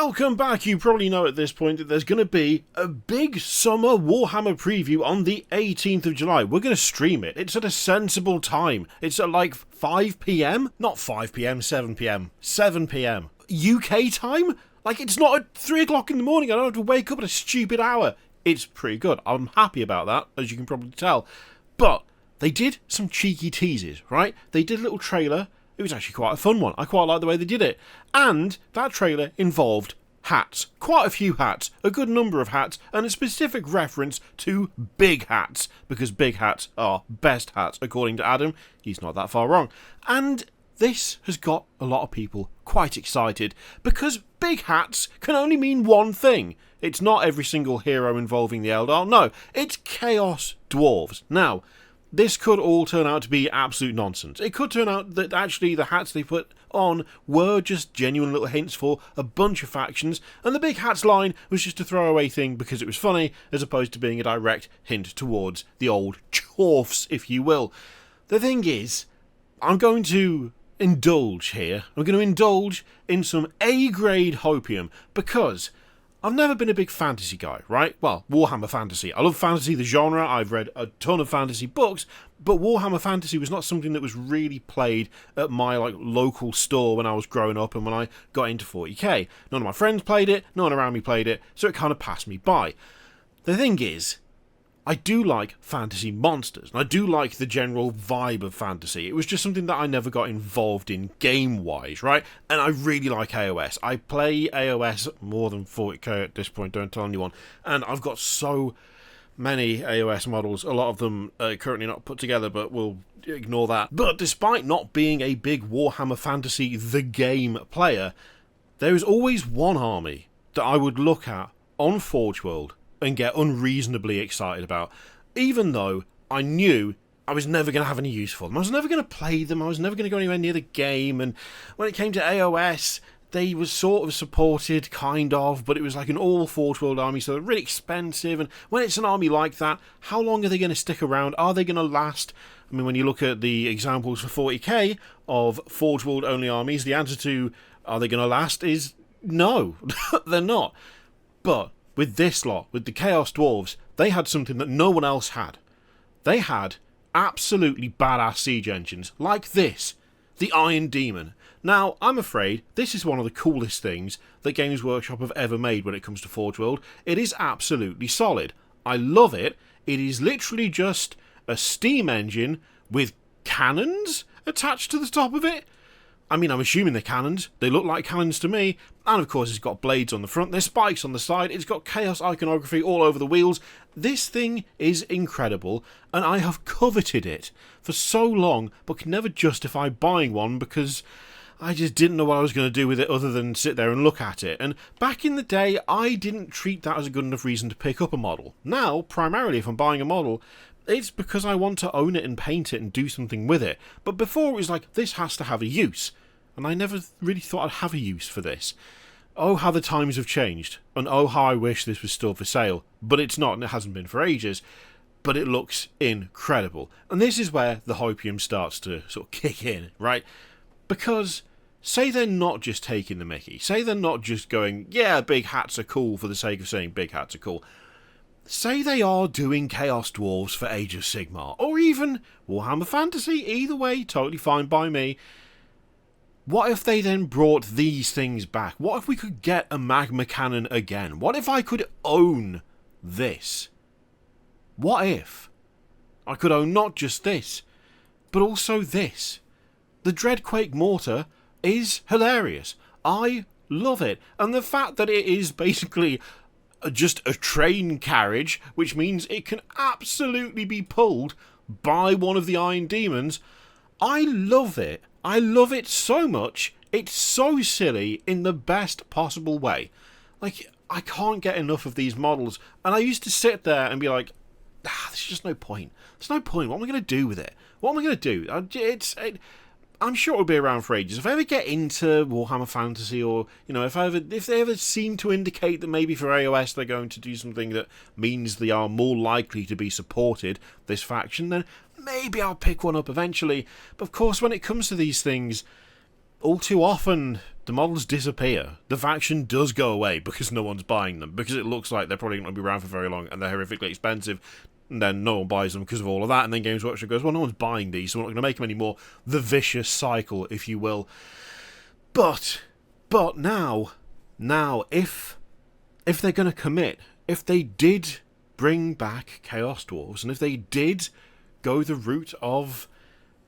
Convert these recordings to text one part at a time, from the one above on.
Welcome back. You probably know at this point that there's going to be a big summer Warhammer preview on the 18th of July. We're going to stream it. It's at a sensible time. It's at like 5 PM? Not 5 PM, 7 PM. 7 PM. UK time? Like, it's not at 3 o'clock in the morning. I don't have to wake up at a stupid hour. It's pretty good. I'm happy about that, as you can probably tell. But they did some cheeky teases, right? They did a little trailer. It was actually quite a fun one. I quite like the way they did it. And that trailer involved hats. Quite a few hats. A good number of hats. And a specific reference to big hats. Because big hats are best hats, according to Adam. He's not that far wrong. And this has got a lot of people quite excited. Because big hats can only mean one thing. It's not every single hero involving the Eldar. No, it's Chaos Dwarfs. Now, this could all turn out to be absolute nonsense. It could turn out that actually the hats they put on were just genuine little hints for a bunch of factions, and the big hats line was just a throwaway thing because it was funny, as opposed to being a direct hint towards the old Dwarfs, if you will. The thing is, I'm going to indulge here. I'm going to indulge in some A-grade hopium, because I've never been a big fantasy guy, right? Well, Warhammer Fantasy. I love fantasy, the genre. I've read a ton of fantasy books, but Warhammer Fantasy was not something that was really played at my local store when I was growing up and when I got into 40k. None of my friends played it, no one around me played it, so it kind of passed me by. The thing is, I do like fantasy monsters, and I do like the general vibe of fantasy. It was just something that I never got involved in game-wise, right? And I really like AOS. I play AOS more than 40k at this point, don't tell anyone. And I've got so many AOS models, a lot of them currently not put together, but we'll ignore that. But despite not being a big Warhammer Fantasy the game player, there is always one army that I would look at on Forge World and get unreasonably excited about, even though I knew I was never going to have any use for them. I was never going to play them, I was never going to go anywhere near the game, and when it came to AOS, they were sort of supported, kind of, but it was like an all Forge World army, so they're really expensive, and when it's an army like that, how long are they going to stick around? Are they going to last? I mean, when you look at the examples for 40k of Forge World only armies, the answer to are they going to last is no, they're not. But with this lot, with the Chaos Dwarves, they had something that no one else had. They had absolutely badass siege engines, like this, the Iron Demon. Now, I'm afraid this is one of the coolest things that Games Workshop have ever made when it comes to Forge World. It is absolutely solid. I love it. It is literally just a steam engine with cannons attached to the top of it. I mean, I'm assuming they're cannons. They look like cannons to me. And of course, it's got blades on the front. There's spikes on the side. It's got chaos iconography all over the wheels. This thing is incredible, and I have coveted it for so long, but can never justify buying one because I just didn't know what I was going to do with it other than sit there and look at it. And back in the day, I didn't treat that as a good enough reason to pick up a model. Now, primarily, if I'm buying a model, it's because I want to own it and paint it and do something with it. But before, it was like, this has to have a use. And I never really thought I'd have a use for this. Oh, how the times have changed. And oh, how I wish this was still for sale. But it's not, and it hasn't been for ages. But it looks incredible. And this is where the hopium starts to sort of kick in, right? Because say they're not just taking the mickey. Say they're not just going, yeah, big hats are cool for the sake of saying big hats are cool. Say they are doing Chaos Dwarves for Age of Sigmar, or even Warhammer Fantasy, either way, totally fine by me. What if they then brought these things back? What if we could get a magma cannon again? What if I could own this? What if I could own not just this, but also this? The Dreadquake Mortar is hilarious. I love it. And the fact that it is basically just a train carriage, which means it can absolutely be pulled by one of the Iron Demons, I love it. I love it so much. It's so silly in the best possible way. Like, I can't get enough of these models. And I used to sit there and be like, there's just no point. There's no point. What am I going to do with it? What am I going to do? I'm sure it'll be around for ages. If I ever get into Warhammer Fantasy, or, you know, if they ever seem to indicate that maybe for AOS they're going to do something that means they are more likely to be supported, this faction, then maybe I'll pick one up eventually. But of course, when it comes to these things, all too often the models disappear. The faction does go away because no one's buying them, because it looks like they're probably not going to be around for very long and they're horrifically expensive, and then no one buys them because of all of that, and then Games Workshop goes, well, no one's buying these, so we're not going to make them anymore. The vicious cycle, if you will. But now, if they're going to commit, if they did bring back Chaos Dwarfs, and if they did go the route of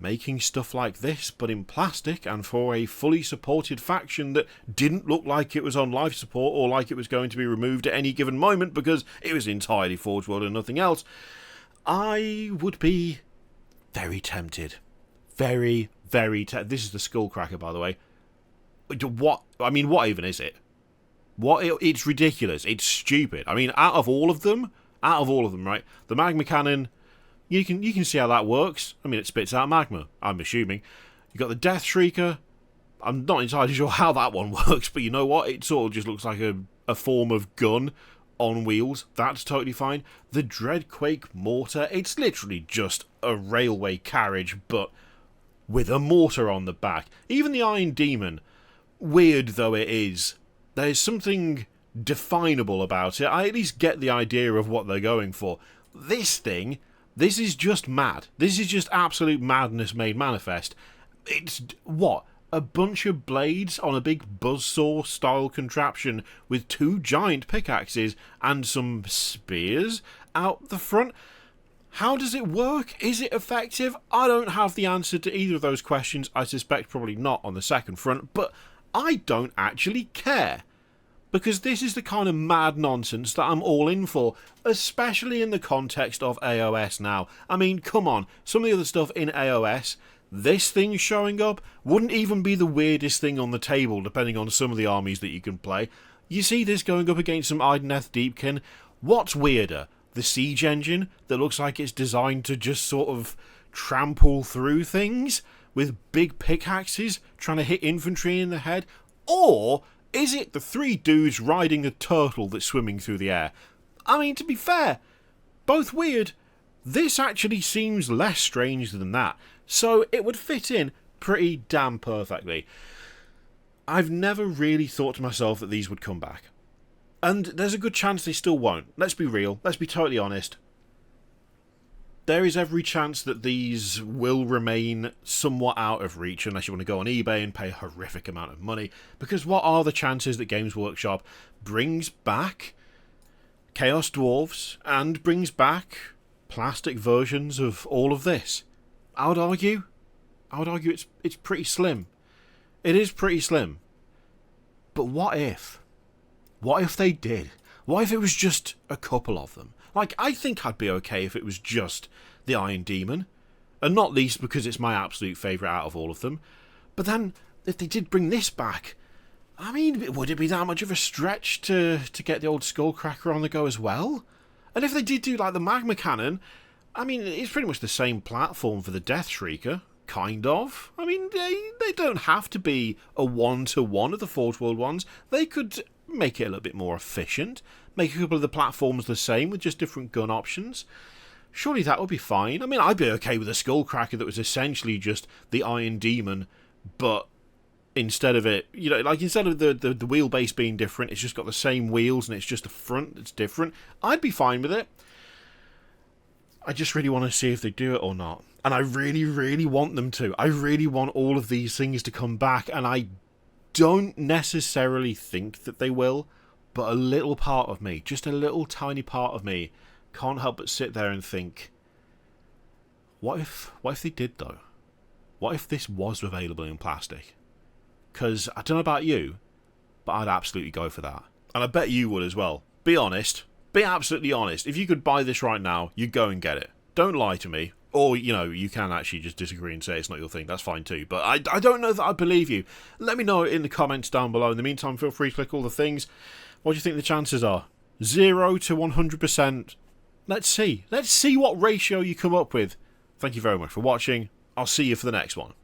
making stuff like this, but in plastic, and for a fully supported faction that didn't look like it was on life support or like it was going to be removed at any given moment because it was entirely Forge World and nothing else, I would be very tempted. Very, very tempted. This is the Skullcracker, by the way. What even is it? It's ridiculous. It's stupid. I mean, out of all of them, right? The magma cannon, you can see how that works. I mean, it spits out magma, I'm assuming. You got the Death Shrieker. I'm not entirely sure how that one works, but you know what? It sort of just looks like a form of gun on wheels. That's totally fine. The Dreadquake Mortar, it's literally just a railway carriage, but with a mortar on the back. Even the Iron Demon, weird though it is, there's something definable about it. I at least get the idea of what they're going for. This is just mad. This is just absolute madness made manifest. It's, what, a bunch of blades on a big buzzsaw style contraption with 2 giant pickaxes and some spears out the front? How does it work? Is it effective? I don't have the answer to either of those questions. I suspect probably not on the second front, but I don't actually care. Because this is the kind of mad nonsense that I'm all in for, especially in the context of AOS now. I mean, come on, some of the other stuff in AOS, this thing showing up wouldn't even be the weirdest thing on the table, depending on some of the armies that you can play. You see this going up against some Ideneth Deepkin. What's weirder? The siege engine that looks like it's designed to just sort of trample through things with big pickaxes trying to hit infantry in the head? Or is it the 3 dudes riding a turtle that's swimming through the air? I mean, to be fair, both weird. This actually seems less strange than that, so it would fit in pretty damn perfectly. I've never really thought to myself that these would come back. And there's a good chance they still won't. Let's be real. Let's be totally honest. There is every chance that these will remain somewhat out of reach unless you want to go on eBay and pay a horrific amount of money. Because what are the chances that Games Workshop brings back Chaos Dwarfs and brings back plastic versions of all of this? I would argue it's pretty slim. It is pretty slim. But what if? What if they did? What if it was just a couple of them? Like, I think I'd be okay if it was just the Iron Demon. And not least because it's my absolute favourite out of all of them. But then, if they did bring this back, I mean, would it be that much of a stretch to get the old Skullcracker on the go as well? And if they did do, like, the Magma Cannon, I mean, it's pretty much the same platform for the Death Shrieker. Kind of. I mean, they don't have to be a one-to-one of the Forge World ones. They could make it a little bit more efficient. Make a couple of the platforms the same with just different gun options. Surely that would be fine. I mean, I'd be okay with a Skullcracker that was essentially just the Iron Demon, but instead of it, you know, like instead of the wheelbase being different, it's just got the same wheels and it's just the front that's different. I'd be fine with it. I just really want to see if they do it or not. And I really, really want them to. I really want all of these things to come back, and I don't necessarily think that they will, but a little part of me, just a little tiny part of me, can't help but sit there and think, what if they did though? What if this was available in plastic? Because I don't know about you, but I'd absolutely go for that. And I bet you would as well. Be honest. Be absolutely honest. If you could buy this right now, you'd go and get it. Don't lie to me. Or, you know, you can actually just disagree and say it's not your thing. That's fine too. But I don't know that I believe you. Let me know in the comments down below. In the meantime, feel free to click all the things. What do you think the chances are? 0 to 100%. Let's see. Let's see what ratio you come up with. Thank you very much for watching. I'll see you for the next one.